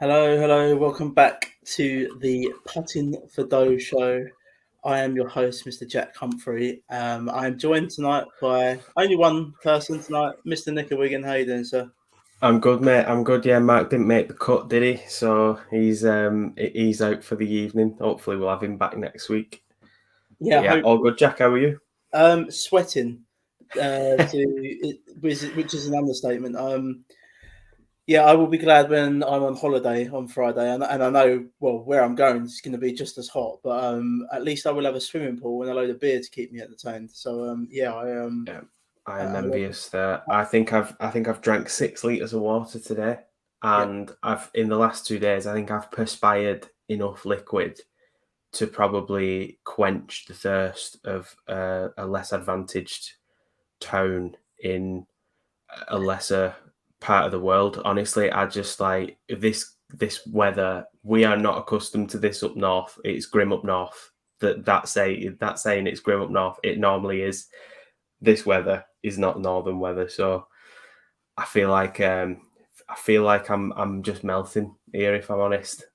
Hello, welcome back to the Putting for Dough show. I am your host, Mr. Jack Humphrey. I am joined tonight by only one person tonight, Mr. Nick Wigan. How you doing, sir? I'm good, mate. I'm good. Yeah, Mark didn't make the cut, did he? So he's out for the evening. Hopefully, we'll have him back next week. Yeah, all good. Jack, how are you? Sweating, which is an understatement. Yeah, I will be glad when I'm on holiday on Friday, and I know where I'm going is going to be just as hot. But at least I will have a swimming pool and a load of beer to keep me entertained. So I am envious there. I think I've drank 6 liters of water today, and in the last 2 days, I think I've perspired enough liquid to probably quench the thirst of a less advantaged town in a lesser part of the world. Honestly, I just like this weather. We are not accustomed to this up north. It's grim up north. That saying it's grim up north. It normally is. This weather is not northern weather, so I feel like I'm just melting here. If I'm honest,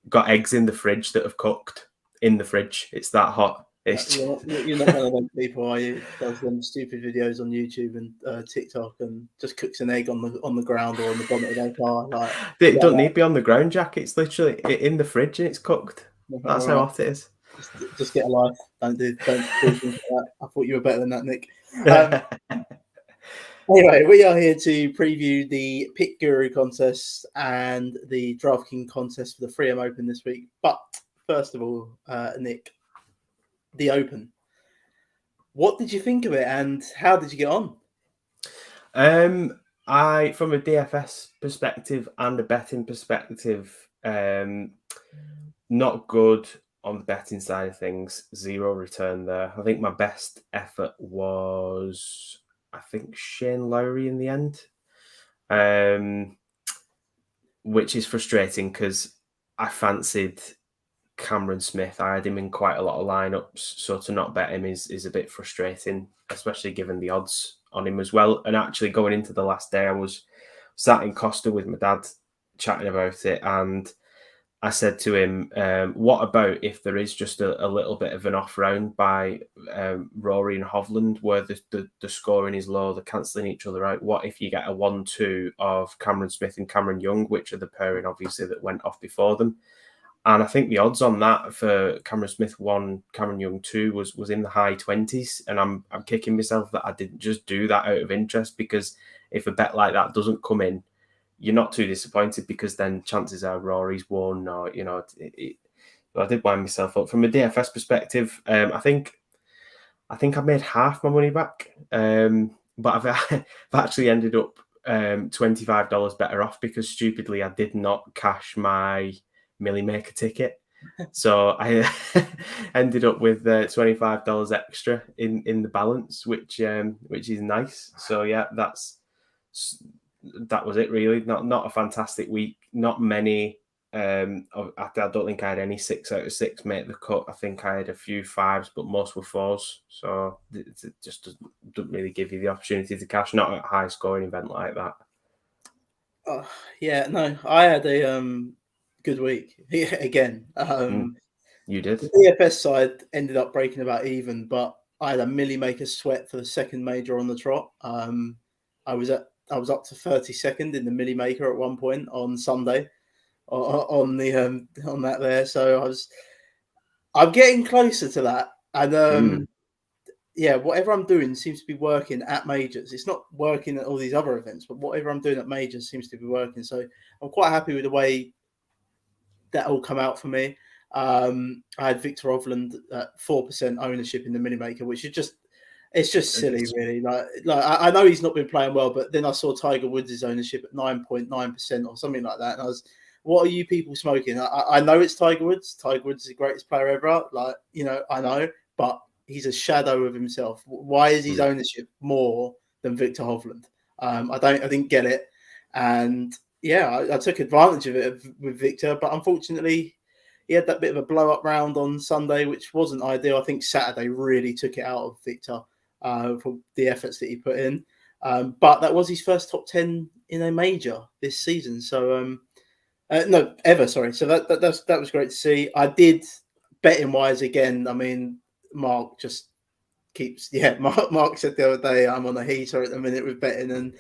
got eggs in the fridge that have cooked in the fridge. It's that hot. You're not one of those people, are you? Does them stupid videos on YouTube and TikTok and just cooks an egg on the ground or on the bonnet of their car. Like, It don't need to be on the ground, Jack. It's literally in the fridge and it's cooked. That's how hot it is. Just get a life. Don't do things like that. I thought you were better than that, Nick. Anyway, we are here to preview the PickGuru contest and the DraftKings contest for the Freedom Open this week. But first of all, Nick, the Open. What did you think of it, and how did you get on? From a DFS perspective and a betting perspective, not good on the betting side of things. Zero return there. I think my best effort was, Shane Lowry in the end, which is frustrating because I fancied Cameron Smith. I had him in quite a lot of lineups, so to not bet him is a bit frustrating, especially given the odds on him as well. And actually, going into the last day, I was sat in Costa with my dad chatting about it, and I said to him, what about if there is just a little bit of an off round by Rory and Hovland where the scoring is low, they're cancelling each other out? What if you get a 1-2 of Cameron Smith and Cameron Young, which are the pairing, obviously, that went off before them? And I think the odds on that for Cameron Smith 1, Cameron Young 2 was in the high 20s. And I'm kicking myself that I didn't just do that out of interest, because if a bet like that doesn't come in, you're not too disappointed, because then chances are Rory's won, or, I did wind myself up. From a DFS perspective, I think I made half my money back, but I've actually ended up $25 better off, because stupidly I did not cash my Millie Maker ticket. So I ended up with $25 extra in the balance, which is nice. So yeah, that was it really. Not a fantastic week. Not many. I don't think I had any 6 out of 6 make the cut. I think I had a few 5s, but most were 4s. So it just doesn't really give you the opportunity to cash. Not at a high scoring event like that. Yeah, no, I had a good week again. You did. The DFS side ended up breaking about even, but I had a Millie Maker sweat for the second major on the trot. I was up to 32nd in the Millie Maker at one point on Sunday on that there. So I'm getting closer to that, and yeah, whatever I'm doing seems to be working at majors. It's not working at all these other events, but whatever I'm doing at majors seems to be working. So I'm quite happy with the way that all come out for me. I had Victor Hovland at 4% ownership in the Millie Maker, which is it's just silly, really. Like I know he's not been playing well, but then I saw Tiger Woods' ownership at 9.9% or something like that, and what are you people smoking? I know it's Tiger Woods. Tiger Woods is the greatest player ever. Like, I know, but he's a shadow of himself. Why is his ownership more than Victor Hovland? I didn't get it. And yeah, I took advantage of it with Victor, but unfortunately, he had that bit of a blow up round on Sunday, which wasn't ideal. I think Saturday really took it out of Victor for the efforts that he put in. But that was his first top 10 in a major this season. So, no, ever, sorry. So that was great to see. I did betting wise again. I mean, Mark just keeps, Mark said the other day, I'm on a heater at the minute with betting, and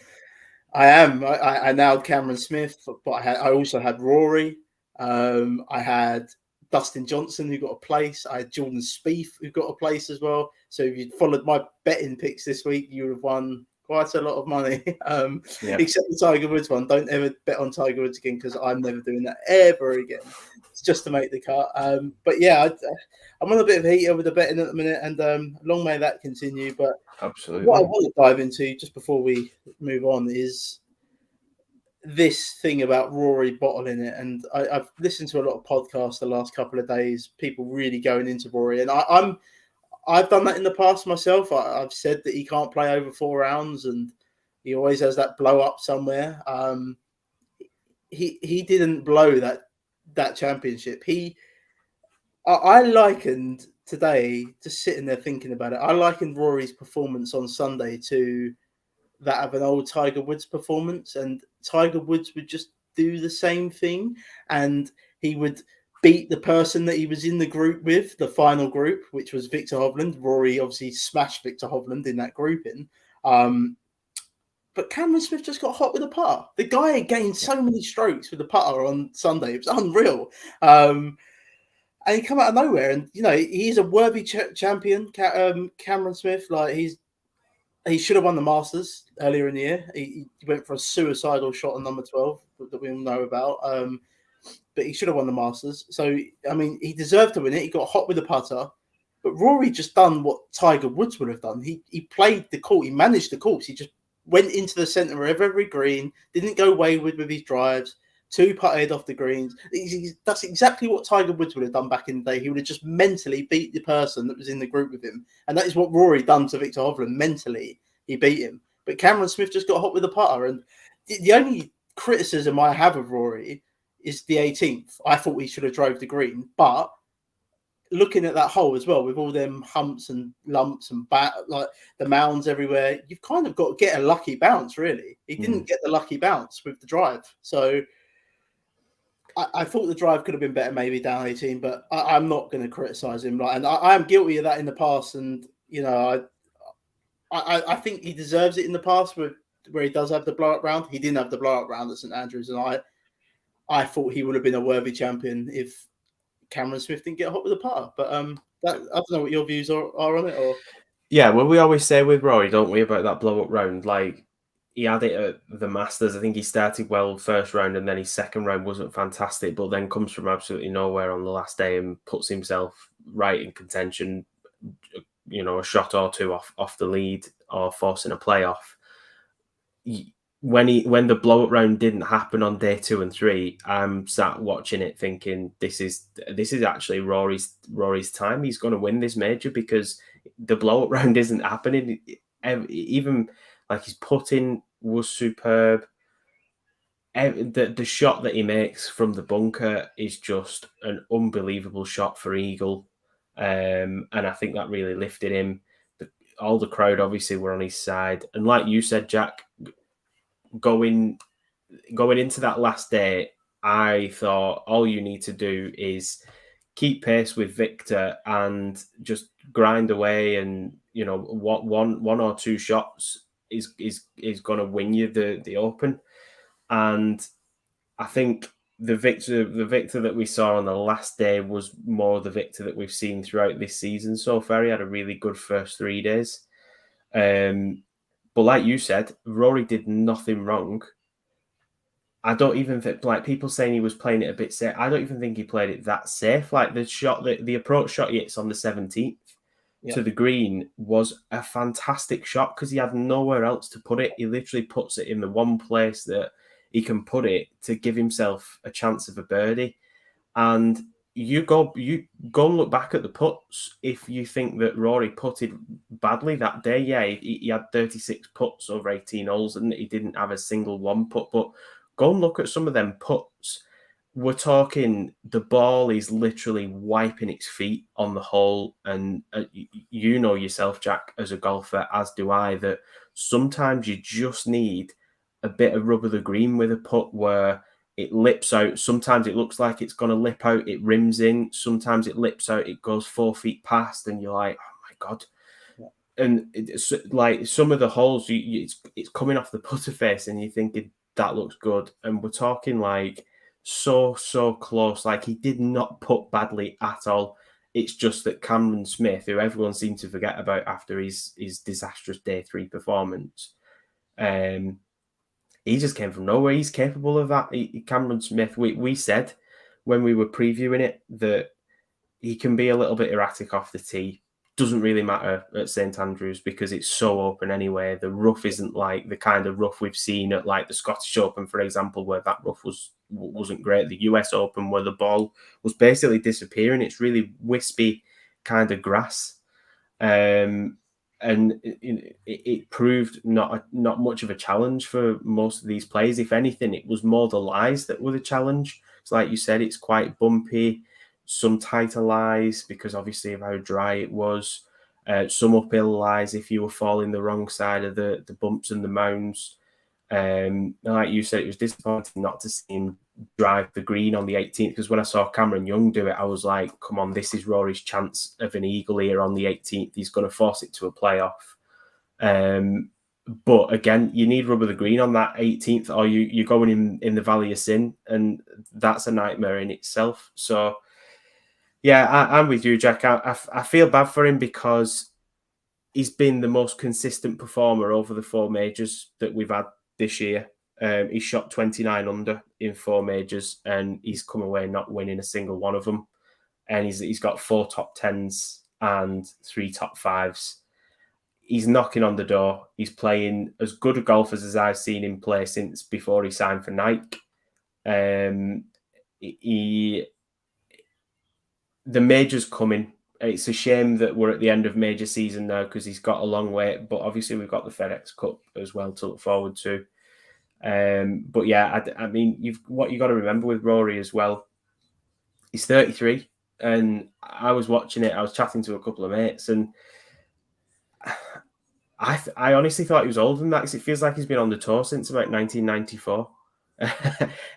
I am. I nailed Cameron Smith, but I also had Rory. I had Dustin Johnson, who got a place. I had Jordan Spieth, who got a place as well. So if you'd followed my betting picks this week, you would have won quite a lot of money. Except the Tiger Woods one. Don't ever bet on Tiger Woods again, because I'm never doing that ever again. It's just to make the cut. But yeah, I'm on a bit of a heater with the betting at the minute, and long may that continue. But absolutely, what I want to dive into just before we move on is this thing about Rory bottling it. And I've listened to a lot of podcasts the last couple of days, people really going into Rory, and I've done that in the past myself. I've said that he can't play over 4 rounds, and he always has that blow up somewhere. He didn't blow that championship. I likened today, just sitting there thinking about it, I likened Rory's performance on Sunday to that of an old Tiger Woods performance, and Tiger Woods would just do the same thing, and he would beat the person that he was in the group with, the final group, which was Victor Hovland. Rory obviously smashed Victor Hovland in that grouping. But Cameron Smith just got hot with a putter. The guy had gained so many strokes with the putter on Sunday. It was unreal. And he come out of nowhere, and he's a worthy champion. Cameron Smith, like he should have won the Masters earlier in the year. He went for a suicidal shot on number 12 that we all know about. But he should have won the Masters. So, I mean, he deserved to win it. He got hot with the putter. But Rory just done what Tiger Woods would have done. He played the course. He managed the course. He just went into the centre of every green, didn't go wayward with his drives, 2-putted off the greens. That's exactly what Tiger Woods would have done back in the day. He would have just mentally beat the person that was in the group with him. And that is what Rory done to Victor Hovland. Mentally, he beat him. But Cameron Smith just got hot with the putter. And the only criticism I have of Rory is the 18th. I thought he should have drove the green. But looking at that hole as well, with all them humps and lumps and like the mounds everywhere, you've kind of got to get a lucky bounce, really. He didn't get the lucky bounce with the drive. So I thought the drive could have been better maybe down 18, but I'm not going to criticize him. And I am guilty of that in the past. And, I think he deserves it in the past where he does have the blow-up round. He didn't have the blow-up round at St Andrews. And I thought he would have been a worthy champion if Cameron Smith didn't get hot with a putter. But I don't know what your views are on it. Or yeah, well, we always say with Rory, don't we, about that blow-up round, like, he had it at the Masters. I think he started well first round, and then his second round wasn't fantastic, but then comes from absolutely nowhere on the last day and puts himself right in contention, a shot or two off the lead or forcing a playoff. When the blow-up round didn't happen on day 2 and 3, I'm sat watching it thinking this is actually Rory's time. He's going to win this major because the blow-up round isn't happening. Even like his putting was superb. The shot that he makes from the bunker is just an unbelievable shot for eagle. And I think that really lifted him. All the crowd obviously were on his side. And like you said, Jack, going into that last day, I thought all you need to do is keep pace with Victor and just grind away, and one or two shots is going to win you the Open. And I think the Victor that we saw on the last day was more the Victor that we've seen throughout this season so far. He had a really good first 3 days. But like you said, Rory did nothing wrong. I don't even think, like, people saying he was playing it a bit safe. I don't even think he played it that safe. Like, the approach shot he hits on the 17th to the green was a fantastic shot because he had nowhere else to put it. He literally puts it in the one place that he can put it to give himself a chance of a birdie. And you go and look back at the putts. If you think that Rory putted badly that day, yeah, he had 36 putts over 18 holes and he didn't have a single one putt. But go and look at some of them putts. We're talking the ball is literally wiping its feet on the hole. And you know yourself, Jack, as a golfer, as do I, that sometimes you just need a bit of rub of the green with a putt where it lips out. Sometimes it looks like it's going to lip out, it rims in. Sometimes it lips out, it goes 4 feet past, and you're like, oh my God. Yeah. And it's like some of the holes, it's coming off the putter face, and you're thinking, that looks good. And we're talking like so close. Like he did not putt badly at all. It's just that Cameron Smith, who everyone seemed to forget about after his disastrous day 3 performance, he just came from nowhere. He's capable of that. Cameron Smith, we said when we were previewing it that he can be a little bit erratic off the tee. Doesn't really matter at St Andrews because it's so open anyway. The rough isn't like the kind of rough we've seen at like the Scottish Open, for example, where that rough wasn't great. The US Open, where the ball was basically disappearing. It's really wispy kind of grass. And it proved not much of a challenge for most of these players. If anything, it was more the lies that were the challenge. So like you said, it's quite bumpy, some tighter lies because obviously of how dry it was, some uphill lies if you were falling the wrong side of the bumps and the mounds. Like you said, it was disappointing not to see him drive the green on the 18th, because when I saw Cameron Young do it, I was like, come on, this is Rory's chance of an eagle here on the 18th. He's going to force it to a playoff. But again, you need rubber the green on that 18th, or you're going in the Valley of Sin, and that's a nightmare in itself. So, yeah, I'm with you, Jack. I feel bad for him because he's been the most consistent performer over the 4 majors that we've had this year. He shot 29 under in 4 majors, and he's come away not winning a single one of them. And he's got 4 top 10s and 3 top 5s. He's knocking on the door. He's playing as good a golf as I've seen him play since before he signed for Nike. The major's coming. It's a shame that we're at the end of major season now because he's got a long way. But obviously we've got the FedEx Cup as well to look forward to. But yeah, I mean, what you got to remember with Rory as well, he's 33, and I was watching it. I was chatting to a couple of mates, and I honestly thought he was older than that because it feels like he's been on the tour since about 1994,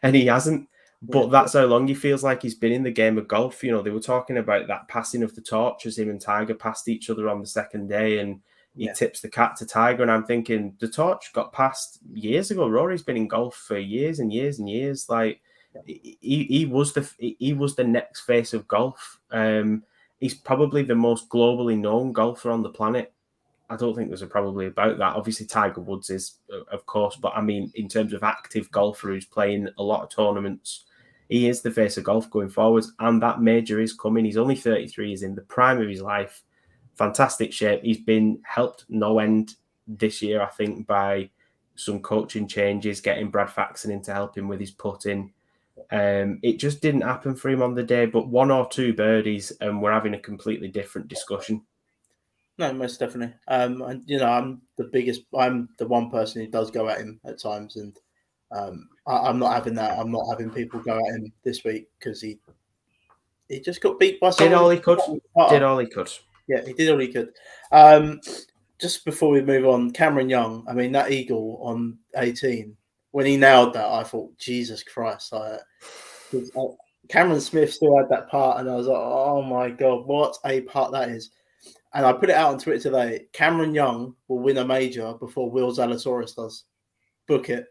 and he hasn't. But that's how long he feels like he's been in the game of golf. You know, they were talking about that passing of the torch as him and Tiger passed each other on the second day, and he tips the cap to Tiger. And I'm thinking, the torch got passed years ago. Rory's been in golf for years and years and years. Like he was the next face of golf. He's probably the most globally known golfer on the planet. I don't think there's a probably about that. Obviously, Tiger Woods is, of course, but I mean, in terms of active golfer who's playing a lot of tournaments, he is the face of golf going forwards, and that major is coming. He's only 33. He's in the prime of his life. Fantastic shape. He's been helped no end this year, I think, by some coaching changes, getting Brad Faxon in to help him with his putting. It just didn't happen for him on the day, but 1 or 2 birdies, and we're having a completely different discussion. No, most definitely. And you know, I'm the one person who does go at him at times, and I'm not having that. I'm not having people go at him this week because he just got beat by someone. Did all he could. Did all he could. Yeah, he did all he could. Just before we move on, Cameron Young. I mean, that eagle on 18, when he nailed that, I thought, Jesus Christ! Cameron Smith still had that part, and I was like, oh my God, what a part that is. And I put it out on Twitter today. Cameron Young will win a major before Will Zalatoris does. Book it.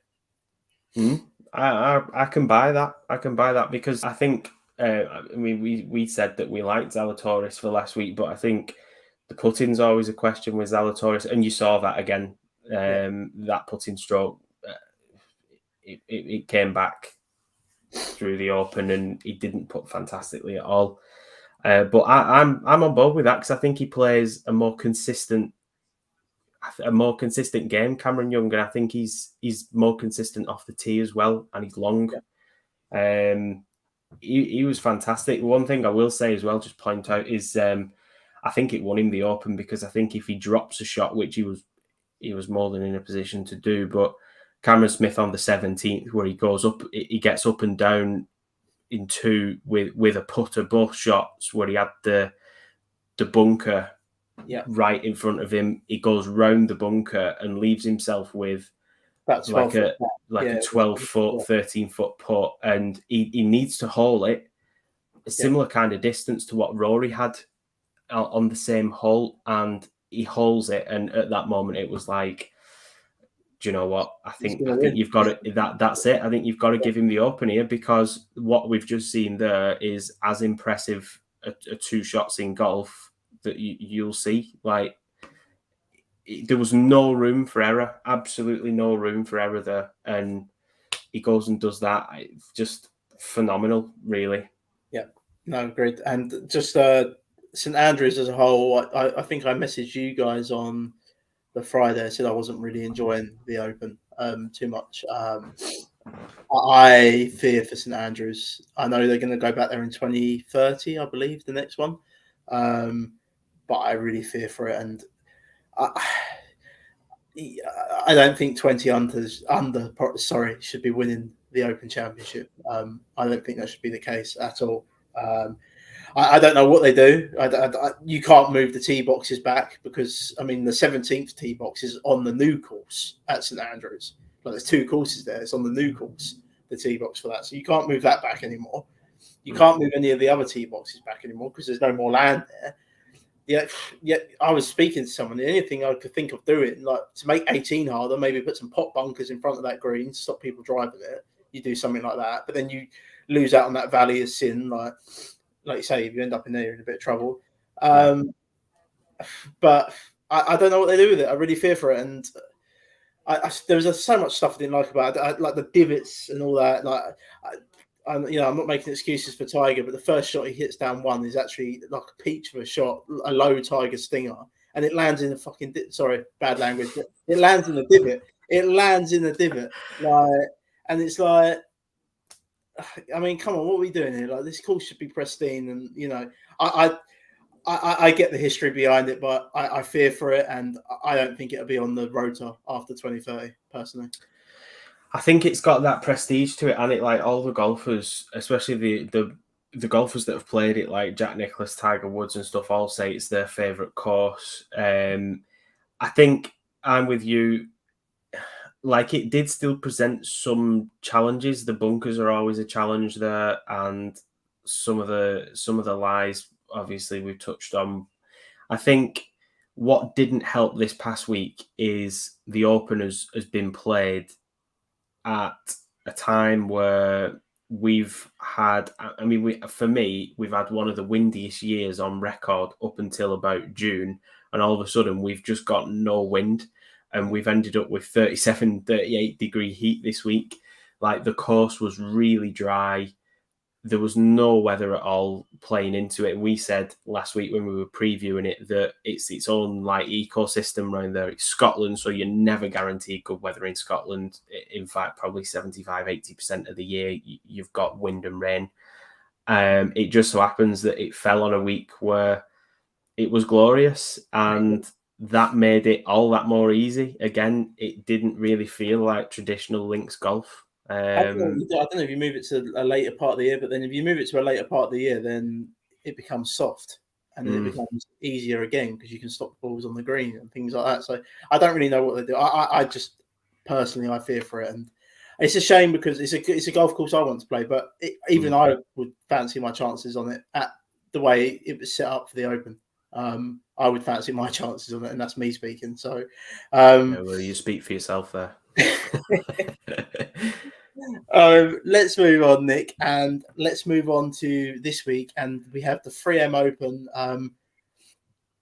I can buy that. I can buy that because I think, I mean, we said that we liked Zalatoris for last week, but I think the putting's always a question with Zalatoris, and you saw that again. That putting stroke, it came back through the Open, and he didn't put fantastically at all. But I'm on board with that because I think he plays a more consistent. a more consistent game, Cameron Young, and I think he's more consistent off the tee as well, and he's long. He was fantastic. One thing I will say as well, just point out, is I think it won him the Open, because I think if he drops a shot, which he was more than in a position to do, but Cameron Smith on the 17th, where he goes up, he gets up and down in two with a putter, both shots, where he had the bunker right in front of him. He goes round the bunker and leaves himself with like a 12-foot, 13-foot putt, and he needs to hole it a similar kind of distance to what Rory had on the same hole, and he holes it. And at that moment, it was like, do you know what? I think you've got to, that's it. I think you've got to give him the Open here, because what we've just seen there is as impressive a two shots in golf that you'll see. Like, there was no room for error, absolutely no room for error there, and he goes and does that. It's just phenomenal, really. Yeah, no, agreed. And just St Andrews as a whole, I think I messaged you guys on the Friday. I said I wasn't really enjoying the Open too much. I fear for St Andrews. I know they're going to go back there in 2030, I believe, the next one. But I really fear for it, and I don't think 20 under should be winning the Open Championship. I don't think that should be the case at all. I don't know what they do. You can't move the tee boxes back, because I mean the 17th tee box is on the new course at St Andrews. Like, there's two courses there. It's on the new course, the tee box for that. So you can't move that back anymore. You can't move any of the other tee boxes back anymore, because there's no more land there. Yeah. I was speaking to someone. The only thing I could think of doing, like, to make 18 harder, maybe put some pot bunkers in front of that green to stop people driving it. You do something like that, but then you lose out on that Valley of Sin. Like you say, if you end up in there, you're in a bit of trouble. But I don't know what they do with it. I really fear for it, and there was so much stuff I didn't like about it, like the divots and all that. Like, I'm not making excuses for Tiger, but the first shot he hits down one is actually like a peach of a shot, a low Tiger stinger, and it lands in the fucking sorry, bad language. It lands in the divot. It lands in the divot, like, and it's like, I mean, come on, what are we doing here? Like, this course should be pristine, and I get the history behind it, but I fear for it, and I don't think it'll be on the rota after 2030, personally. I think it's got that prestige to it, and it, like, all the golfers, especially the golfers that have played it, like Jack Nicklaus, Tiger Woods and stuff, all say it's their favourite course. I think I'm with you. Like, it did still present some challenges. The bunkers are always a challenge there, and some of the lies, obviously, we've touched on. I think what didn't help this past week is the Open has been played at a time where we've had, I mean, for me, we've had one of the windiest years on record up until about June, and all of a sudden we've just got no wind, and we've ended up with 37, 38 degree heat this week. Like, the course was really dry. There was no weather at all playing into it. And we said last week when we were previewing it that it's its own, like, ecosystem around there. It's Scotland, so you're never guaranteed good weather in Scotland. In fact, probably 75, 80% of the year, you've got wind and rain. It just so happens that it fell on a week where it was glorious, and that made it all that more easy. Again, it didn't really feel like traditional links golf. I don't know if you move it to a later part of the year, but then if you move it to a later part of the year, then it becomes soft, and then it becomes easier again because you can stop the balls on the green and things like that. So I don't really know what they do. I just personally, I fear for it, and it's a shame because it's a golf course I want to play, but even I would fancy my chances on it at the way it was set up for the Open. I would fancy my chances on it, and that's me speaking. So, well, you speak for yourself there. Let's move on, Nick, and let's move on to this week. And we have the 3M Open.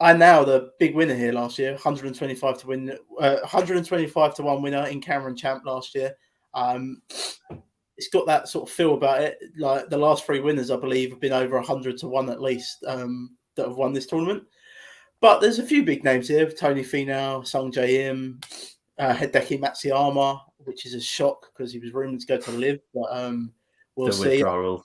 I now the big winner here last year, 125 to win, 125 to 1 winner in Cameron Champ last year. It's got that sort of feel about it. Like, the last three winners, I believe, have been over 100 to 1 at least that have won this tournament. But there's a few big names here: Tony Finau, Sung Jae Im, Hideki Matsuyama, which is a shock because he was rumored to go to Live, but we'll The see. withdrawal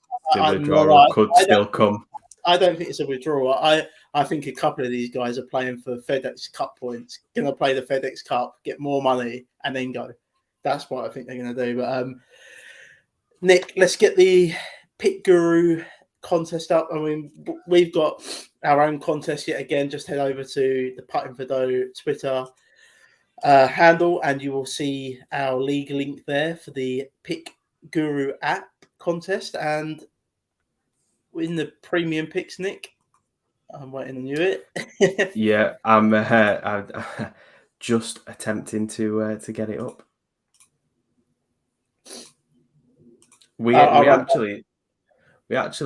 could still come. I don't think it's a withdrawal. I think a couple of these guys are playing for FedEx Cup points, going to play the FedEx Cup, get more money, and then go. That's what I think they're going to do. But Nick, let's get the PickGuru contest up. I mean, we've got our own contest yet again. Just head over to the Putting for Dough Twitter handle, and you will see our league link there for the PickGuru app contest. And in the premium picks, Nick, I'm waiting on you. Yeah, I'm just attempting to get it up. We actually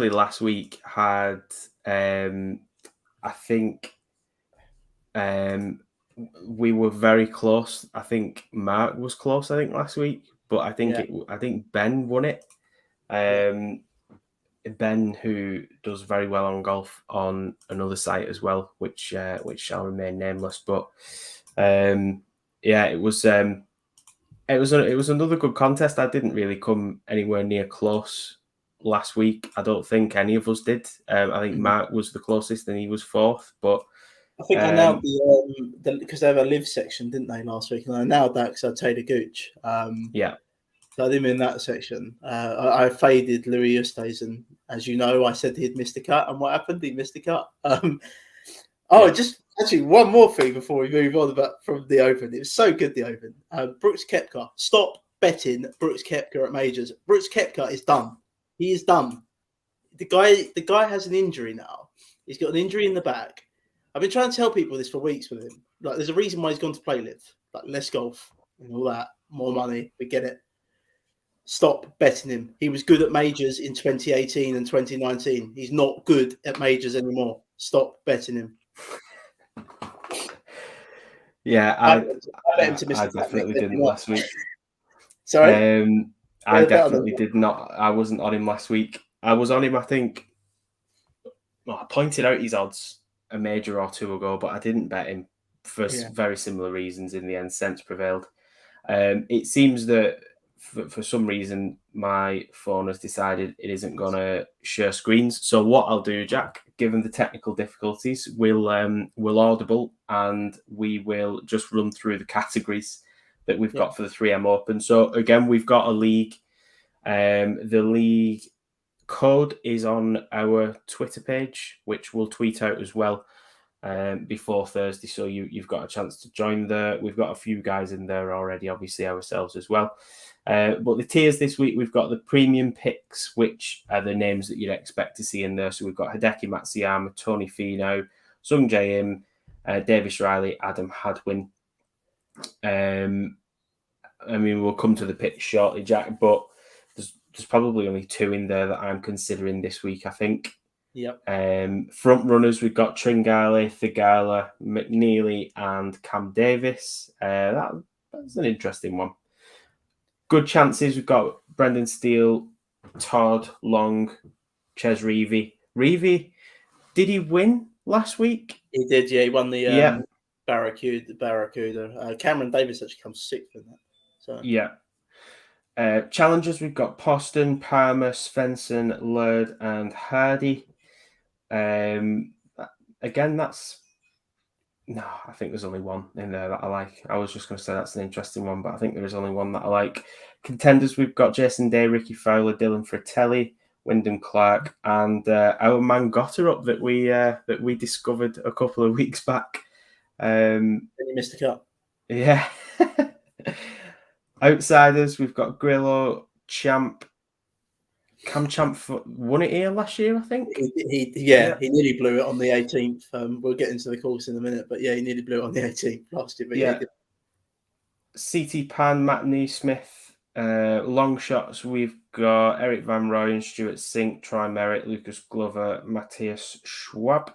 last week had I think we were very close. I think Mark was close. I think last week, but I think Ben won it. Ben, who does very well on golf on another site as well, which shall remain nameless. But it was another good contest. I didn't really come anywhere near close last week. I don't think any of us did. I think Mark was the closest, and he was fourth. But I think I nailed because they have a live section, didn't they, last week? And I nailed that because I Taylor Gooch. So I didn't mean that section. I faded Louis Oosthuizen. As you know, I said he'd missed the cut, and what happened? He missed the cut. Just actually one more thing before we move on about from the Open. It was so good, the Open. Brooks Koepka. Stop betting Brooks Koepka at majors. Brooks Koepka is done. He is done. The guy has an injury now. He's got an injury in the back. I've been trying to tell people this for weeks with him. Like, there's a reason why he's gone to play live. Like, less golf and all that. More money. We get it. Stop betting him. He was good at majors in 2018 and 2019. He's not good at majors anymore. Stop betting him. Yeah, I definitely didn't last week. Sorry? I definitely did not. I wasn't on him last week. I was on him, I think. Well, I pointed out his odds a major or two ago, but I didn't bet him for very similar reasons. In the end, sense prevailed. It seems that for some reason, my phone has decided it isn't going to share screens. So what I'll do, Jack, given the technical difficulties, we'll audible and we will just run through the categories that we've got for the 3M Open. So again, we've got a league. The league code is on our Twitter page, which we'll tweet out as well before Thursday. So you've got a chance to join there. We've got a few guys in there already, obviously ourselves as well. But the tiers this week, we've got the premium picks, which are the names that you'd expect to see in there. So we've got Hideki Matsuyama, Tony Finau, Sung Jae Im, Davis Riley, Adam Hadwin. We'll come to the picks shortly, Jack, but there's probably only two in there that I'm considering this week, I think. Yep. Front runners, we've got Tringale, Thigala, McNeely, and Cam Davis. That's an interesting one. Good chances, we've got Brendan Steele, Todd, Long, Ches Reavie. Reavie, did he win last week? He did, yeah. He won the Barracuda. Cameron Davis actually comes sixth in that. So yeah. Challengers, we've got Poston, Palmer, Svensson, Laird, and Hardy. Again, I think there's only one in there that I like. I was just going to say that's an interesting one, but I think there is only one that I like. Contenders, we've got Jason Day, Ricky Fowler, Dylan Fratelli, Wyndham Clark, and our man Gotter up that we discovered a couple of weeks back. Then you missed the cut. Yeah. Outsiders, we've got Grillo, Champ. Cam Champ won it here last year, I think. He nearly blew it on the 18th. We'll get into the course in a minute, but yeah, he nearly blew it on the 18th last year. But yeah. CT Pan, Matt Neesmith, long shots. We've got Eric Van Rooyen, Stuart Sink, Troy Merritt, Lucas Glover, Matthias Schwab,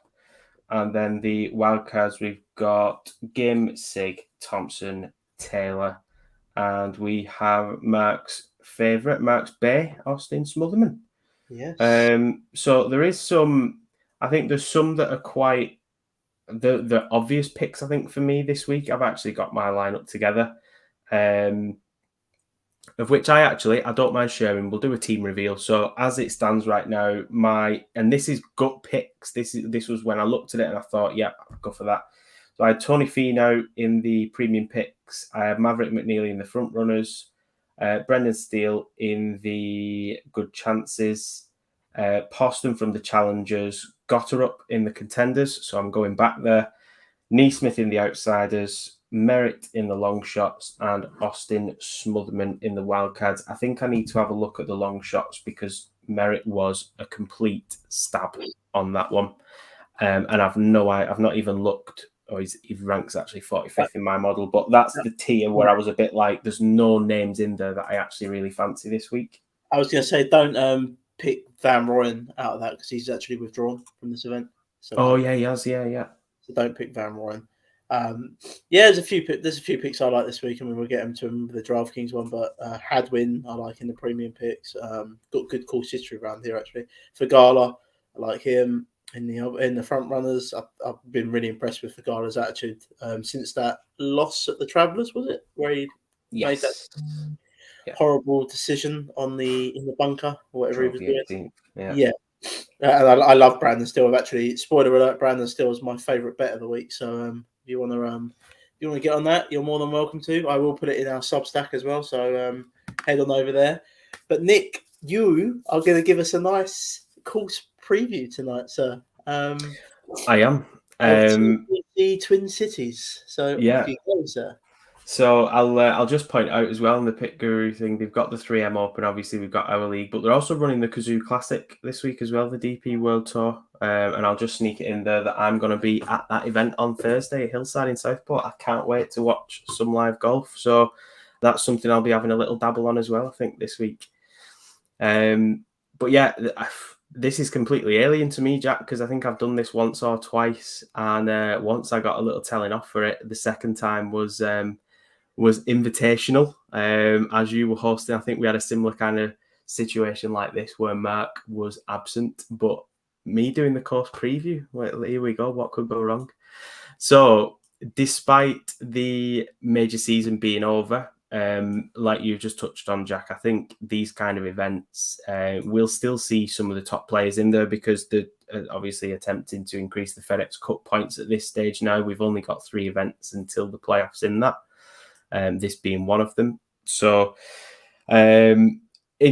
and then the wildcards we've got Gim, Sig, Thompson, Taylor, and we have Mark's favourite, Mark's Bay, Austin Smotherman. Yes. So there is some, I think there's some that are quite the obvious picks, I think, for me this week. I've actually got my lineup together, of which I don't mind sharing. We'll do a team reveal. So as it stands right now, and this is gut picks. This was when I looked at it and I thought, yeah, I'll go for that. So I had Tony Finau in the premium picks. I had Maverick McNeely in the front runners. Brendan Steele in the good chances. Poston from the challengers. Gotterup in the contenders. So I'm going back there. Neesmith in the outsiders. Merritt in the long shots, and Austin Smotherman in the wildcards. I think I need to have a look at the long shots because Merritt was a complete stab on that one. And I've not even looked, or he ranks actually 45th in my model, but that's the tier where I was a bit like, there's no names in there that I actually really fancy this week. I was going to say, don't pick Van Rooyen out of that because he's actually withdrawn from this event. So he has, yeah. So don't pick Van Rooyen. There's a few picks I like this week, and we'll get them to the DraftKings one. But Hadwin, I like in the premium picks. Got good course history around here actually. For Gala, I like him in the front runners. I've been really impressed with Gala's attitude since that loss at the Travellers, was it, where he made that horrible decision in the bunker or whatever he was doing. Yeah. And I love Brandon Steele. I've actually, spoiler alert, Brandon Steele is my favourite bet of the week. So if you want to get on that, you're more than welcome to. I will put it in our Substack as well. So head on over there. But Nick, you are going to give us a nice course preview tonight, sir. I am. The Twin Cities. So off you go, sir. So I'll just point out as well in the PickGuru thing, they've got the 3M Open. Obviously, we've got our league, but they're also running the Kazoo Classic this week as well, the DP World Tour. And I'll just sneak it in there that I'm going to be at that event on Thursday at Hillside in Southport. I can't wait to watch some live golf. So that's something I'll be having a little dabble on as well, I think, this week. But yeah, this is completely alien to me, Jack, because I think I've done this once or twice. And once I got a little telling off for it. The second time was invitational. As you were hosting, I think we had a similar kind of situation like this where Mark was absent, but me doing the course preview. Well, here we go. What could go wrong? So, despite the major season being over, like you just touched on, Jack, I think these kind of events we'll still see some of the top players in there because they're obviously attempting to increase the FedEx Cup points at this stage now. We've only got 3 events until the playoffs in that. This being one of them. So, in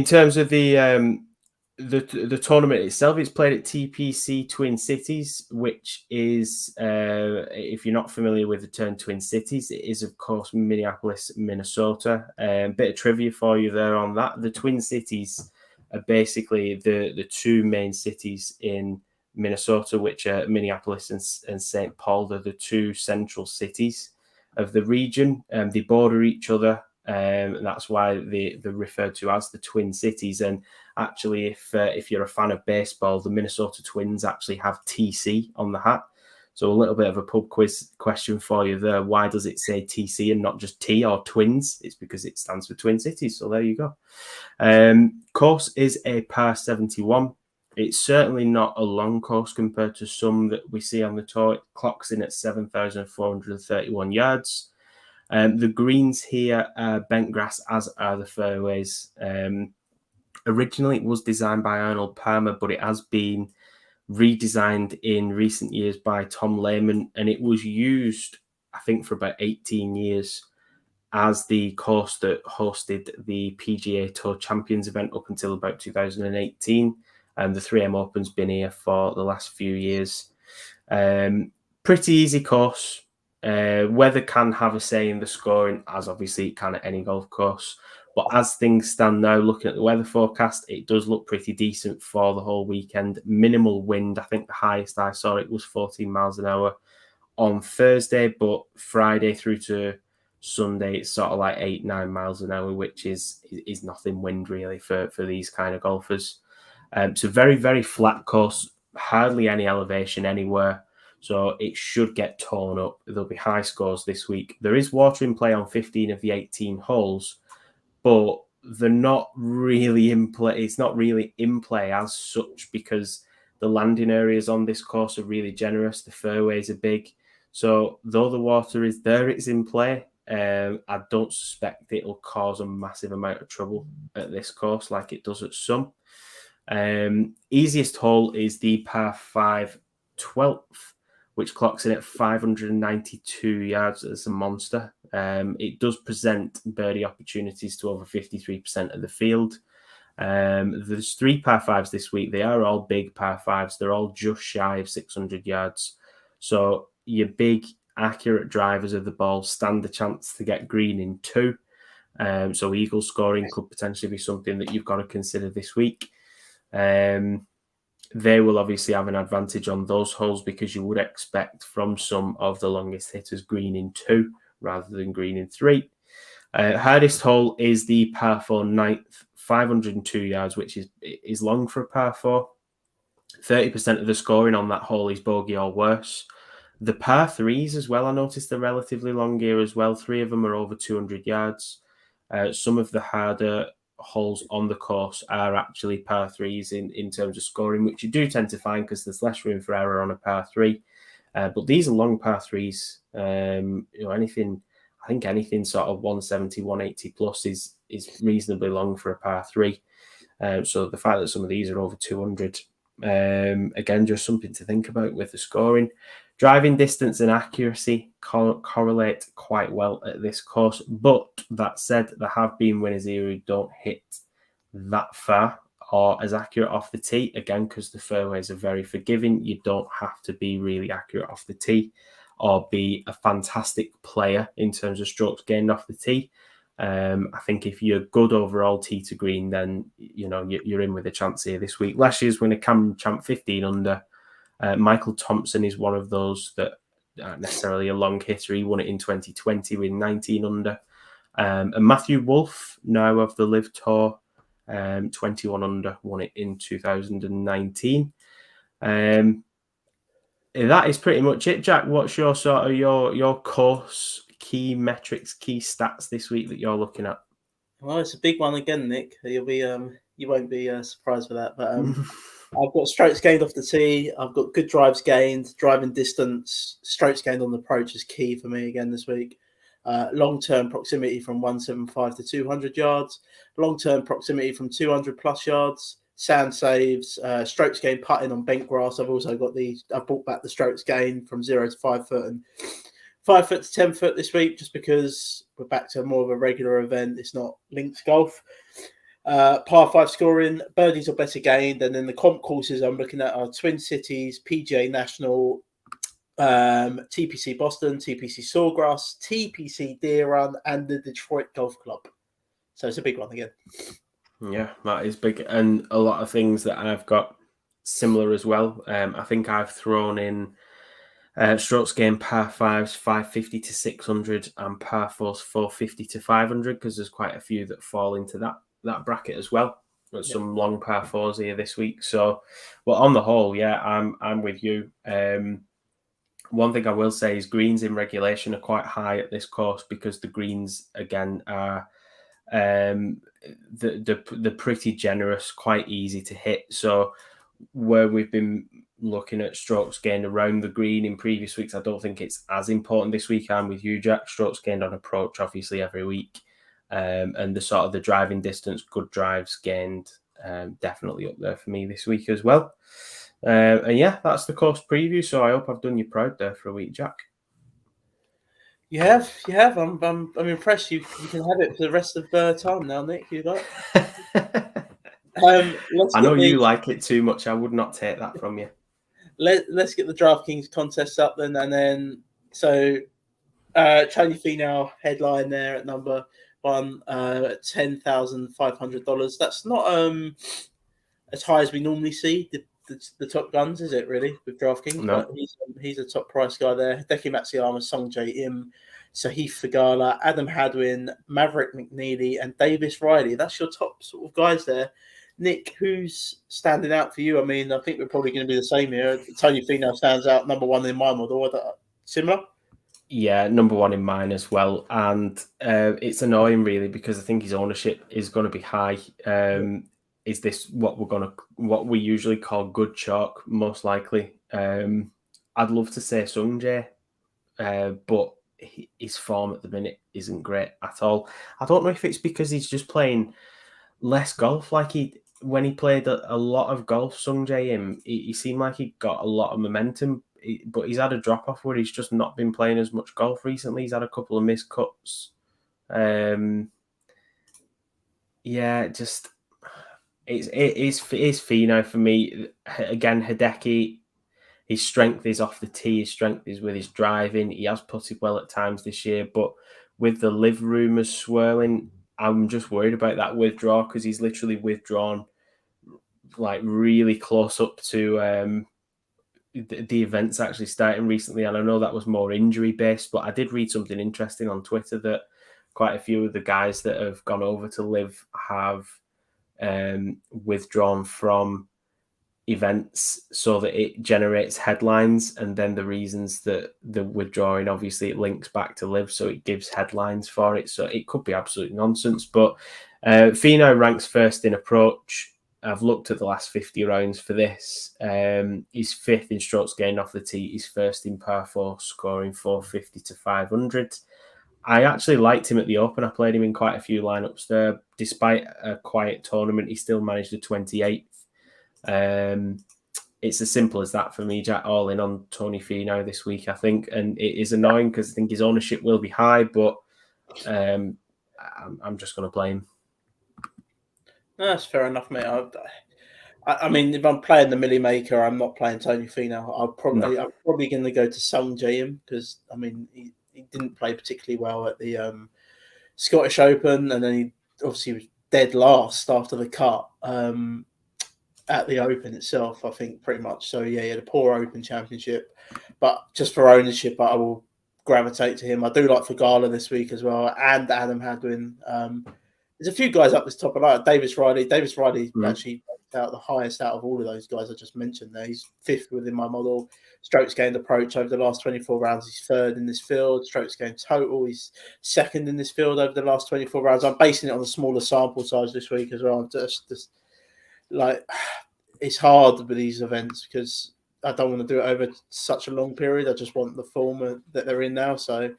terms of the tournament itself, it's played at TPC Twin Cities, which is, if you're not familiar with the term Twin Cities, it is, of course, Minneapolis, Minnesota. Bit of trivia for you there on that. The Twin Cities are basically the 2 main cities in Minnesota, which are Minneapolis and St. Paul. They're the 2 central cities of the region. They border each other. And that's why they're referred to as the Twin Cities. And actually, if you're a fan of baseball, the Minnesota Twins actually have TC on the hat. So a little bit of a pub quiz question for you there. Why does it say TC and not just T or Twins? It's because it stands for Twin Cities. So there you go. Course is a par 71. It's certainly not a long course compared to some that we see on the tour. It clocks in at 7,431 yards. The greens here are bent grass, as are the fairways. Originally, it was designed by Arnold Palmer, but it has been redesigned in recent years by Tom Lehman, and it was used, I think, for about 18 years as the course that hosted the PGA Tour Champions event up until about 2018. And the 3M Open's been here for the last few years. Pretty easy course. Weather can have a say in the scoring, as obviously it can at any golf course. But as things stand now, looking at the weather forecast, it does look pretty decent for the whole weekend. Minimal wind. I think the highest I saw it was 14 miles an hour on Thursday, but Friday through to Sunday, it's sort of like 8-9 miles an hour, which is nothing wind really for these kind of golfers. So very, very flat course, hardly any elevation anywhere. So it should get torn up. There'll be high scores this week. There is water in play on 15 of the 18 holes, but they're not really in play. It's not really in play as such because The landing areas on this course are really generous. The fairways are big. So though the water is there, it's in play. I don't suspect it'll cause a massive amount of trouble at this course like it does at some. Easiest hole is the par 5 12th, which clocks in at 592 yards as a monster. It does present birdie opportunities to over 53% of the field. There's 3 par 5s this week. They are all big par 5s. They're all just shy of 600 yards. So your big, accurate drivers of the ball stand the chance to get green in 2. So eagle scoring could potentially be something that you've got to consider this week. They will obviously have an advantage on those holes because you would expect from some of the longest hitters green in 2 rather than green in 3. Hardest hole is the par 4 9th, 502 yards, which is long for a par 4. 30% of the scoring on that hole is bogey or worse. The par 3s as well, I noticed they're relatively long here as well. 3 of them are over 200 yards. Some of the harder holes on the course are actually par 3s in terms of scoring, which you do tend to find because there's less room for error on a par 3. But these are long par 3s. I think anything sort of 170, 180 plus is reasonably long for a par 3. So the fact that some of these are over 200, again, just something to think about with the scoring. Driving distance and accuracy correlate quite well at this course. But that said, there have been winners here who don't hit that far or as accurate off the tee. Again, because the fairways are very forgiving, you don't have to be really accurate off the tee or be a fantastic player in terms of strokes gained off the tee. I think if you're good overall tee to green, then you're in with a chance here this week. Last year's winner, Cameron Champ, 15 under. Michael Thompson is one of those that aren't necessarily a long hitter. He won it in 2020 with 19 under. And Matthew Wolff, now of the Live Tour, 21 under, won it in 2019. That is pretty much it, Jack. What's your sort of your course key metrics, key stats this week that you're looking at? Well, it's a big one again, Nick. You'll be you won't be surprised with that, but I've got strokes gained off the tee. I've got good drives gained, driving distance, strokes gained on the approach is key for me again this week. Long-term proximity from 175 to 200 yards, long-term proximity from 200 plus yards, sand saves, strokes gained putting on bent grass. I've also got I've brought back the strokes gained from 0 to 5 foot and 5 foot to 10 foot this week, just because we're back to more of a regular event. It's not links golf. Par 5 scoring, birdies or better gained, and then the comp courses I'm looking at are Twin Cities, PGA National, TPC Boston, TPC Sawgrass, TPC Deer Run, and the Detroit Golf Club. So it's a big one again. Yeah, that is big, and a lot of things that I've got similar as well. I think I've thrown in strokes gained par 5s 550 to 600 and par 4s 450 to 500 because there's quite a few that fall into that bracket as well. Got some long par 4s here this week. So, well, on the whole, yeah, I'm with you. One thing I will say is greens in regulation are quite high at this course because the greens again are they're pretty generous, quite easy to hit. So where we've been looking at strokes gained around the green in previous weeks, I don't think it's as important this week. I'm with you, Jack. Strokes gained on approach, obviously, every week. And the sort of the driving distance, good drives gained, definitely up there for me this week as well. And yeah, that's the course preview. So I hope I've done you proud there for a week, Jack. You have. I'm impressed. You can have it for the rest of the time now, Nick. You got. I know you like it too much. I would not take that from you. Let's get the DraftKings contest up then, and then so Chinese female headline there at number 1, $10,500. That's not as high as we normally see the top guns, is it really, with DraftKings? No. But he's a top price guy there. Hideki Matsuyama, Song Jae Im, Sahith Theegala, Adam Hadwin, Maverick McNeely, and Davis Riley. That's your top sort of guys there. Nick, who's standing out for you? I mean, I think we're probably going to be the same here. Tony Finau stands out number 1 in my model. Similar? Yeah, number 1 in mine as well. And it's annoying, really, because I think his ownership is going to be high. is this what we usually call good chalk? Most likely. I'd love to say Sung Jae, but his form at the minute isn't great at all. I don't know if it's because he's just playing less golf. Like when he played a lot of golf, Sung Jae, he seemed like he got a lot of momentum, but he's had a drop off where he's just not been playing as much golf recently. He's had a couple of missed cuts. Yeah, just it is Fino for me. Again, Hideki, his strength is off the tee. His strength is with his driving. He has putted well at times this year, but with the live rumours swirling, I'm just worried about that withdrawal because he's literally withdrawn like really close up to the events actually starting recently. And I know that was more injury based, but I did read something interesting on Twitter that quite a few of the guys that have gone over to live have withdrawn from events so that it generates headlines, and then the reasons that the withdrawing, obviously it links back to live, so it gives headlines for it. So it could be absolute nonsense, but Fino ranks first in approach. I've looked at the last 50 rounds for this. He's fifth in strokes gained off the tee. He's first in par 4, scoring 450 to 500. I actually liked him at the Open. I played him in quite a few lineups there. Despite a quiet tournament, he still managed a 28th. It's as simple as that for me, Jack. All in on Tony Finau this week, I think, and it is annoying because I think his ownership will be high, but I'm just going to play him. No, that's fair enough, mate. I mean, if I'm playing the Millie Maker, I'm not playing Tony Finau. I'm probably going to go to Sung Jae because I mean he didn't play particularly well at the Scottish Open, and then he obviously was dead last after the cut at the Open itself. I think pretty much. So yeah, he had a poor Open Championship, but just for ownership, I will gravitate to him. I do like Thagala this week as well, and Adam Hadwin. There's a few guys up this top. I like Davis Riley. Davis Riley actually out the highest out of all of those guys I just mentioned there. He's fifth within my model. Strokes gained approach over the last 24 rounds. He's third in this field. Strokes gained total. He's second in this field over the last 24 rounds. I'm basing it on a smaller sample size this week as well. I'm just like, it's hard with these events because I don't want to do it over such a long period. I just want the form that they're in now. So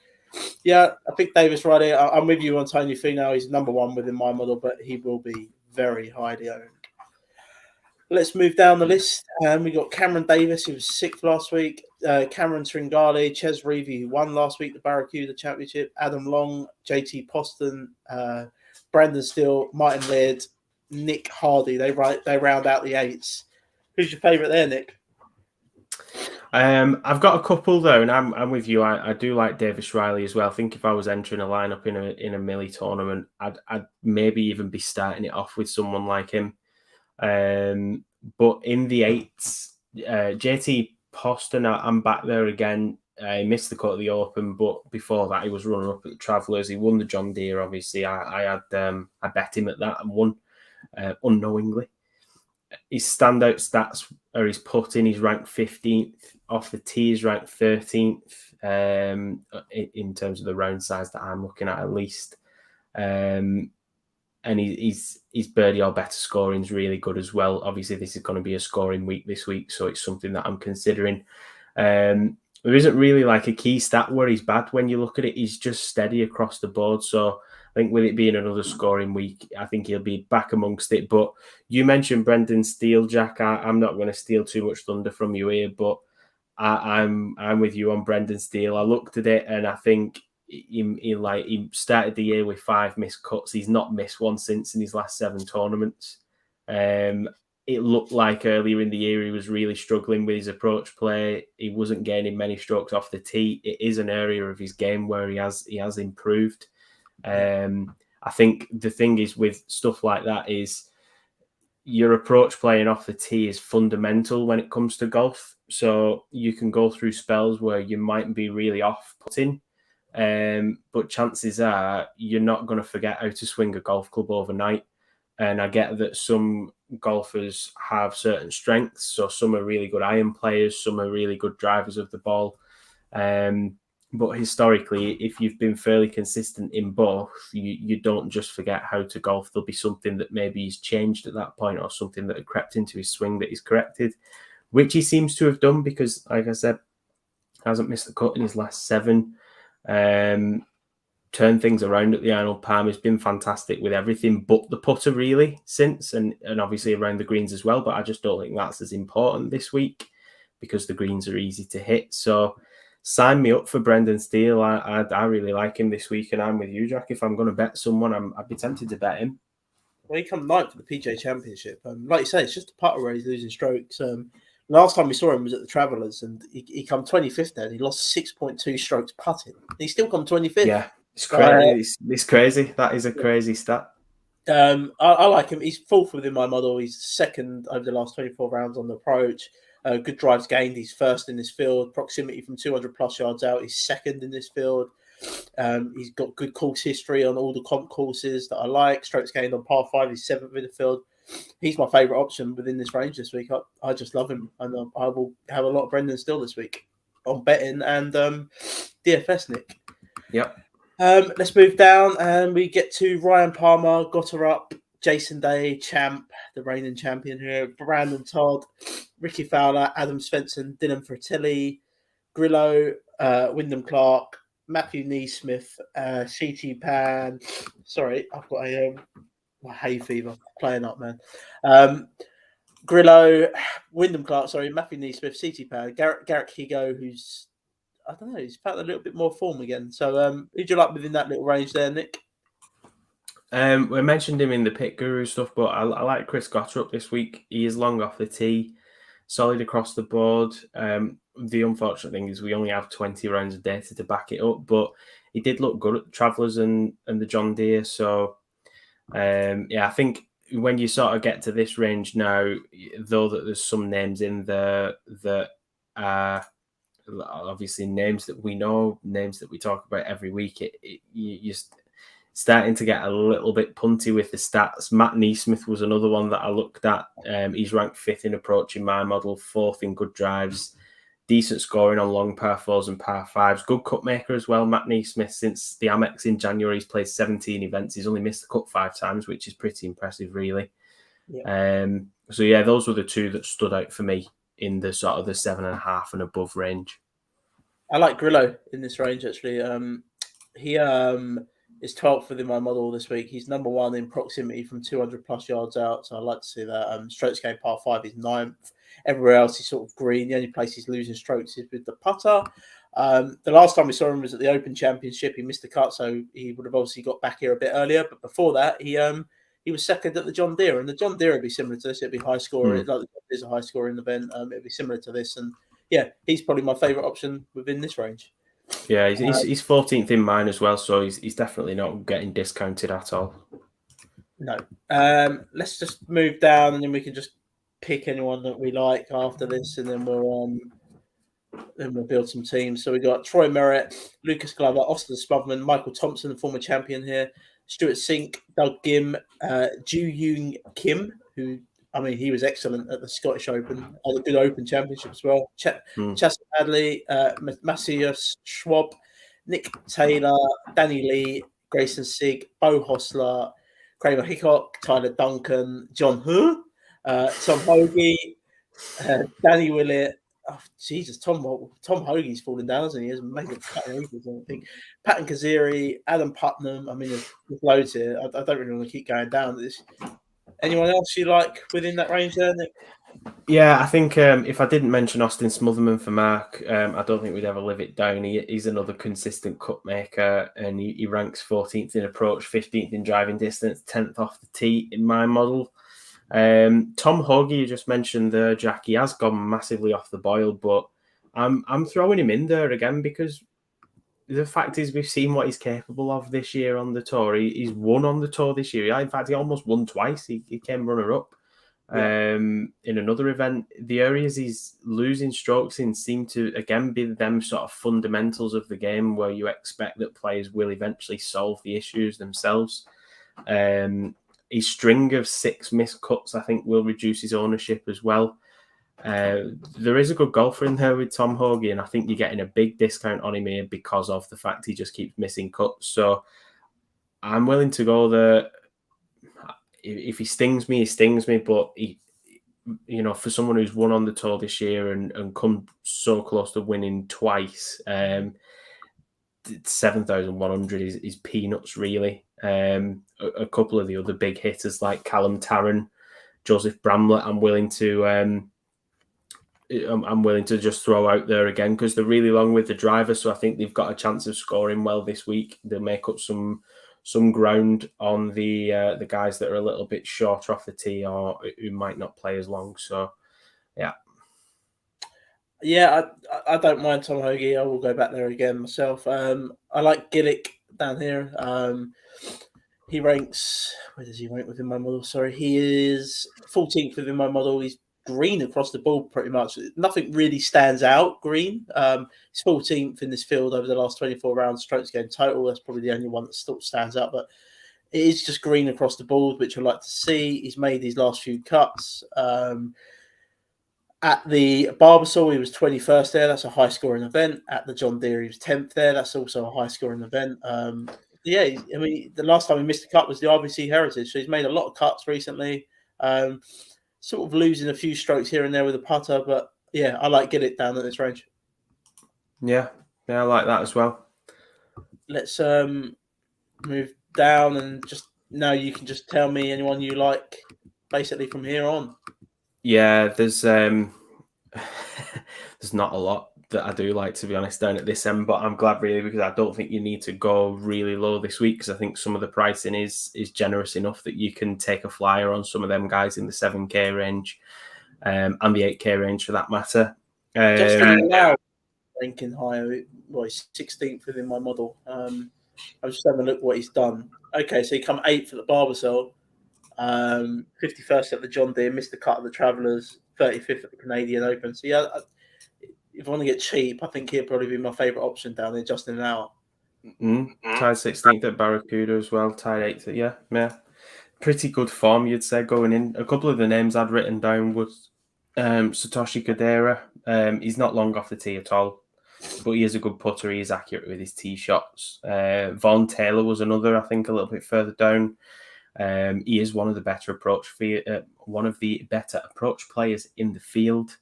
yeah, I think Davis Riley. I'm with you on Tony Finau. He's number one within my model, but he will be very highly owned. Let's move down the list. We got Cameron Davis, who was sixth last week. Cameron Tringali, Ches Reavie, who won last week the Barracuda Championship. Adam Long, JT Poston, Brandon Steele, Martin Laird, Nick Hardy. They round out the eights. Who's your favourite there, Nick? I've got a couple though, and I'm with you. I do like Davis Riley as well. I think if I was entering a lineup in a Millie tournament, I'd maybe even be starting it off with someone like him. But in the eights, JT Poston, I'm back there again. He missed the cut at the Open, but before that, he was running up at the Travellers. He won the John Deere. Obviously, I bet him at that and won unknowingly. His standout stats are his putting. He's ranked 15th off the tee. He's ranked 13th in terms of the round size that I'm looking at least. And his birdie or better scoring is really good as well. Obviously, this is going to be a scoring week this week, so it's something that I'm considering. There isn't really like a key stat where he's bad when you look at it. He's just steady across the board. So I think with it being another scoring week, I think he'll be back amongst it. But you mentioned Brendan Steele, Jack. I'm not going to steal too much thunder from you here, but I'm with you on Brendan Steele. I looked at it and I think he started the year with 5 missed cuts. He's not missed one since in his last 7 tournaments. It looked like earlier in the year he was really struggling with his approach play. He wasn't gaining many strokes off the tee. It is an area of his game where he has improved. I think the thing is with stuff like that is your approach playing off the tee is fundamental when it comes to golf. So you can go through spells where you might be really off putting, but chances are you're not going to forget how to swing a golf club overnight. And I get that some golfers have certain strengths. So some are really good iron players, some are really good drivers of the ball. But historically, if you've been fairly consistent in both, you don't just forget how to golf. There'll be something that maybe he's changed at that point, or something that had crept into his swing that he's corrected, which he seems to have done because, like I said, hasn't missed the cut in his last 7. Turned things around at the Arnold Palm. Has been fantastic with everything but the putter really since, and obviously around the greens as well. But I just don't think that's as important this week because the greens are easy to hit. So sign me up for Brendan Steele. I really like him this week, and I'm with you, Jack. If I'm going to bet someone, I'd be tempted to bet him. Well, he come ninth for the PGA Championship. Like you say, it's just a putter where he's losing strokes. Last time we saw him was at the Travellers, and he come 25th there. And he lost 6.2 strokes putting. He still come 25th. Yeah, it's crazy. It's crazy. That is a crazy stat. I like him. He's fourth within my model. He's second over the last 24 rounds on the approach. Good drives gained. He's first in this field. Proximity from 200 plus yards out. He's second in this field. He's got good course history on all the comp courses that I like. Strokes gained on par 5. He's seventh in the field. He's my favourite option within this range this week. I just love him, and I will have a lot of Brendan Steele this week on betting and DFS, Nick. Yep. Let's move down and we get to Ryan Palmer, got her up, Jason Day, champ, the reigning champion here, Brandon Todd, Ricky Fowler, Adam Svensson, Dylan Fratelli, Grillo, Wyndham Clark, Matthew Neesmith, CT Pan. Sorry, I've got my hay fever playing up, man. Grillo, Wyndham Clark, Matthew Neesmith, CT Pan, Garrett Higo, who's I don't know. He's found a little bit more form again. So, who'd you like within that little range there, Nick? We mentioned him in the PickGuru stuff, but I like Chris Gotterup this week. He is long off the tee, solid across the board. The unfortunate thing is we only have 20 rounds of data to back it up, but he did look good at the Travellers and the John Deere. So, I think when you sort of get to this range now, though that there's some names in there that are obviously names that we know, names that we talk about every week, you're starting to get a little bit punty with the stats. Matt Neesmith was another one that I looked at. He's ranked 5th in approach in my model, 4th in good drives, decent scoring on long par 4s and par 5s, good cut maker as well. Matt Neesmith, since the Amex in January, he's played 17 events. He's only missed the cut 5 times, which is pretty impressive, really. Yeah. Those were the two that stood out for me in the sort of the 7.5 and above range. I like Grillo in this range, actually. He is 12th within my model this week. He's number 1 in proximity from 200 plus yards out, so I like to see that. Strokes gained par 5 is 9th. Everywhere else he's sort of green. The only place he's losing strokes is with the putter. The last time we saw him was at the Open Championship. He missed the cut, so he would have obviously got back here a bit earlier. But before that, he was second at the John Deere, and the John Deere would be similar to this. It'd be high scoring. Like the John Deere's a high scoring event. It'd be similar to this, and yeah, he's probably my favourite option within this range. Yeah, he's 14th in mine as well, so he's definitely not getting discounted at all. No. Let's just move down, and then we can just pick anyone that we like after this, and then we'll build some teams. So we got Troy Merritt, Lucas Glover, Austin Spudman, Michael Thompson, the former champion here, Stuart Sink, Doug Gim, Ju Yoon Kim, who he was excellent at the Scottish Open, had a good Open Championship as well. Chas Hadley, Matthias Schwab, Nick Taylor, Danny Lee, Grayson Sigg, Bo Hostler, Kramer Hickok, Tyler Duncan, John Tom Hoagie, Danny Willett. Oh, Jesus, Tom Hoagie's fallen down, hasn't he? He hasn't made it for ages, I don't think. Patton Kaziri, Adam Putnam. There's loads here. I don't really want to keep going down. Anyone else you like within that range there, Nick? Yeah, I think if I didn't mention Austin Smotherman for Mark, I don't think we'd ever live it down. He's another consistent cut maker, and he ranks 14th in approach, 15th in driving distance, 10th off the tee in my model. Tom Hoagie, you just mentioned there, Jack, he has gone massively off the boil, but I'm throwing him in there again because the fact is we've seen what he's capable of this year on the tour. He's won on the tour this year. In fact, he almost won twice. He came runner-up in another event. The areas he's losing strokes in seem to, again, be them sort of fundamentals of the game where you expect that players will eventually solve the issues themselves. His string of 6 missed cuts, I think, will reduce his ownership as well. There is a good golfer in there with Tom Hoagie, and I think you're getting a big discount on him here because of the fact he just keeps missing cuts. So I'm willing to go there. If he stings me, he stings me. But he, for someone who's won on the tour this year and come so close to winning twice, 7,100 is peanuts, really. A couple of the other big hitters like Callum Tarrant, Joseph Bramlett, I'm willing to just throw out there again because they're really long with the driver. So I think they've got a chance of scoring well this week. They'll make up some ground on the guys that are a little bit shorter off the tee or who might not play as long. So, yeah. Yeah, I don't mind Tom Hoagie. I will go back there again myself. I like Gillick down here. He ranks, where does he rank within my model? Sorry, he is 14th within my model. He's green across the board pretty much. Nothing really stands out green. He's 14th in this field over the last 24 rounds, strokes gained total. That's probably the only one that still stands out, but it is just green across the board, which I like to see. He's made his last few cuts. At the Barbasol, he was 21st there. That's a high-scoring event. At the John Deere, he was 10th there. That's also a high-scoring event. Yeah, I mean, the last time he missed a cut was the RBC Heritage, so he's made a lot of cuts recently. Sort of losing a few strokes here and there with a putter, but yeah, I like Gillick down at this range. Yeah, I like that as well. Let's move down and just now you can just tell me anyone you like basically from here on. Yeah, there's there's not a lot that I do like, to be honest, down at this end, but I'm glad really because I don't think you need to go really low this week because I think some of the pricing is generous enough that you can take a flyer on some of them guys in the 7K range and the 8K range for that matter. Just now ranking higher, well, he's 16th within my model. I was just having a look what he's done. Okay, so he come 8th at the Barbasol, 51st at the John Deere, missed the cut at the Travellers, 35th at the Canadian Open. So yeah, if I want to get cheap, I think he'd probably be my favourite option down there, just in an hour. Tied 16th at Barracuda as well, tied 8th. Yeah. Pretty good form, you'd say, going in. A couple of the names I'd written down was Satoshi Kodera. He's not long off the tee at all, but he is a good putter. He is accurate with his tee shots. Vaughn Taylor was another, I think, a little bit further down. He is one of the better approach players in the field.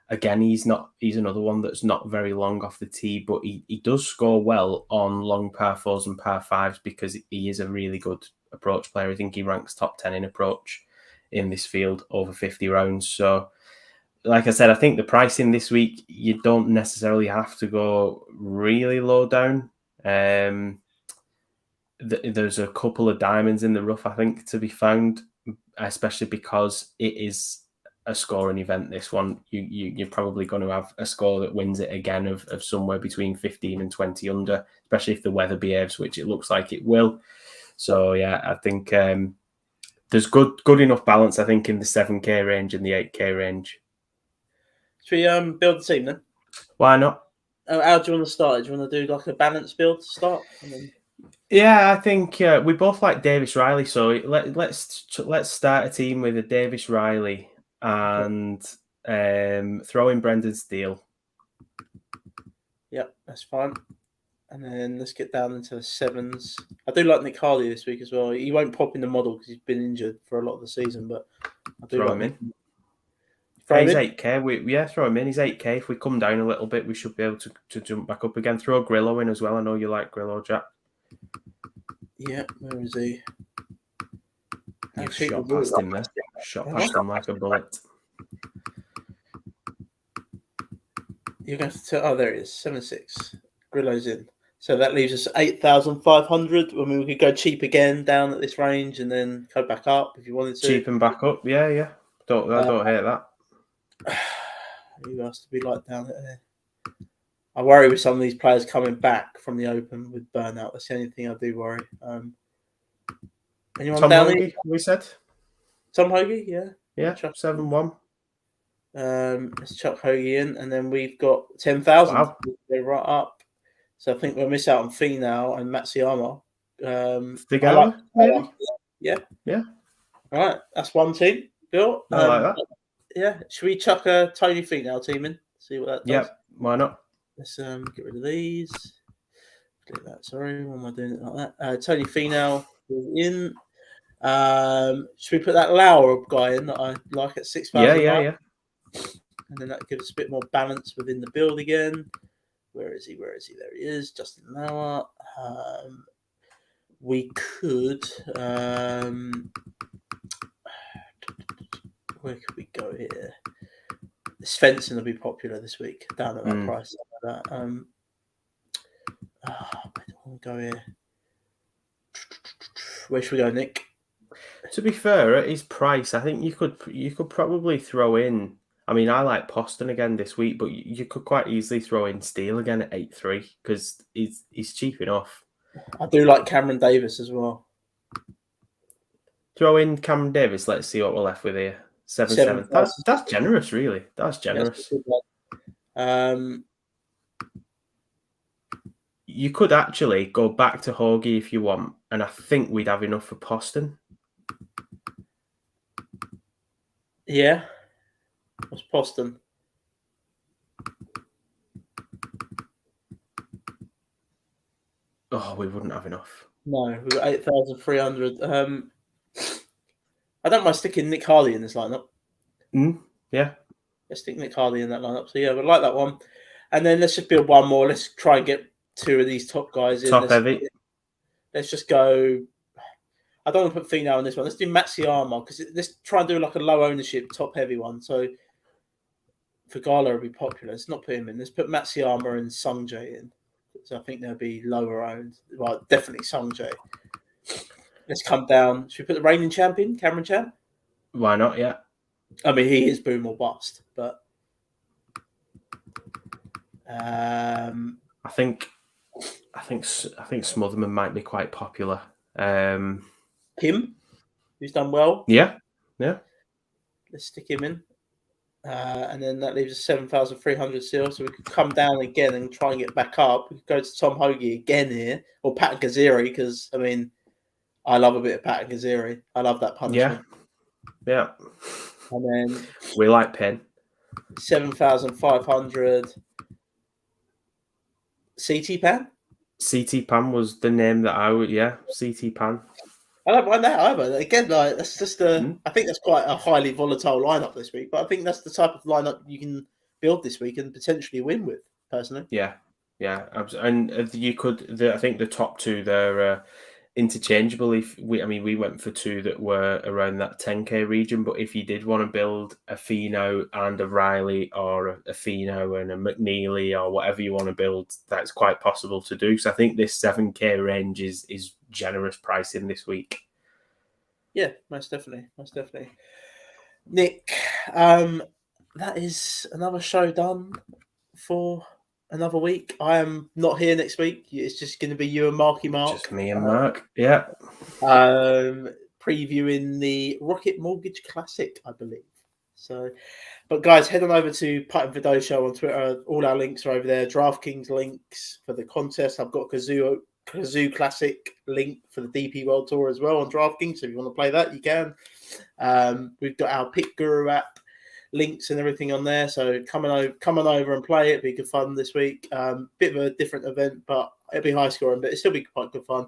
Again, he's another one that's not very long off the tee, but he does score well on long par fours and par fives because he is a really good approach player. I think he ranks top 10 in approach in this field over 50 rounds. So, like I said, I think the pricing this week, you don't necessarily have to go really low down. There's a couple of diamonds in the rough, I think, to be found, especially because it is a scoring event. This one, you're probably going to have a score that wins it again of somewhere between 15 and 20 under, especially if the weather behaves, which it looks like it will. So yeah, I think there's good enough balance, I think, in the 7K range and the 8K range. Should we build the team then? Why not? How do you want to start? Do you want to do like a balanced build to start? Yeah, I think we both like Davis Riley, so let's start a team with a Davis Riley and throw in Brendan Steele. Yep, that's fine. And then let's get down into the sevens. I do like Nick Hardy this week as well. He won't pop in the model because he's been injured for a lot of the season, but I do throw like him in. He's 8K. Throw him in. He's 8K. If we come down a little bit, we should be able to jump back up again. Throw Grillo in as well. I know you like Grillo, Jack. Yeah, where is he? You've shot past him there. Shot past him like a bullet. You're going to there it is, 7.6. Grillo's in. So that leaves us 8,500. I mean, we could go cheap again down at this range and then go back up if you wanted to. Cheap and back up, yeah. I don't hate that. Who else to be like down there? I worry with some of these players coming back from the Open with burnout. That's the only thing I do worry. Anyone Tom down Hoagie, there? we said? Tom Hoagie, yeah. Yeah, 7-1. Let's chuck Hoagie in, and then we've got 10,000. Wow. They're right up. So I think we'll miss out on Finau and Matsuyama. Thigala, maybe? Yeah. Yeah. All right, that's one team, Bill. I like that. Yeah. Should we chuck a Tony Finau team in? See what that does. Yep, why not? Let's get rid of these. Click that. Sorry, why am I doing it like that? Tony Finau is in. Should we put that Lauer guy in that I like at 6,000? Yeah. And then that gives us a bit more balance within the build again. Where is he? There he is. Justin Lauer. We could. Where could we go here? Svensson will be popular this week, down at that price. Like that. Where do I want to go here? Where should we go, Nick? To be fair, at his price, I think you could probably throw in. I mean, I like Poston again this week, but you could quite easily throw in Steele again at 8-3 because he's cheap enough. I do like Cameron Davis as well. Throw in Cameron Davis. Let's see what we're left with here. 7-7. That's generous, really. That's generous. You could actually go back to Hoagie if you want, and I think we'd have enough for Poston. Yeah. What's Poston? Oh, we wouldn't have enough. No, we've got 8,300. I don't mind sticking Nick Hardy in this lineup. Yeah. Let's stick Nick Hardy in that lineup. So, yeah, we like that one. And then let's just build one more. Let's try and get two of these top guys in. Top heavy. Let's just go. I don't want to put Finau on this one. Let's do Matsuyama because let's try and do like a low ownership, top heavy one. So, Fagala will be popular. Let's not put him in. Let's put Matsuyama and Sungjae in. So I think they'll be lower owned. Well, definitely Sungjae. Let's come down. Should we put the reigning champion, Cameron Champ? Why not? Yeah. I mean, he is boom or bust, but I think Smotherman might be quite popular. Him, who's done well. Yeah. Let's stick him in. And then that leaves us 7,300 still. So we could come down again and try and get back up. We could go to Tom Hoagie again here, or Pat Gaziri, because, I mean, I love a bit of Pat Gaziri. I love that punishment. Yeah. And then we like Penn. 7,500. CT Pan? CT Pan was the name that I would, CT Pan. I don't mind that either. Again, like that's just I think that's quite a highly volatile lineup this week, but I think that's the type of lineup you can build this week and potentially win with, personally. Yeah, and you could. I think the top two they're interchangeable. If we went for two that were around that 10k region, but if you did want to build a Finau and a Riley, or a Finau and a McNeely, or whatever you want to build, that's quite possible to do. So I think this 7k range is generous pricing this week. Yeah, most definitely. Nick, that is another show done for another week. I am not here next week. It's just going to be you and Marky Mark. Just me and Mark. Yeah. Previewing the Rocket Mortgage Classic, I believe. So, but guys, head on over to Putt and Vido Show on Twitter. All our links are over there. DraftKings links for the contest. I've got Kazoo Classic link for the DP World Tour as well on DraftKings. So if you want to play that, you can. We've got our PickGuru app links and everything on there. So come on over and play. It'll be good fun this week. Bit of a different event, but it'll be high scoring, but it'll still be quite good fun.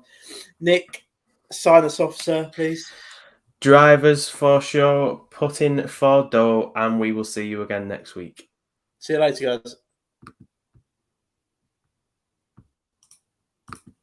Nick, sign us off, sir, please. Drivers for sure, put in for dough, and we will see you again next week. See you later, guys.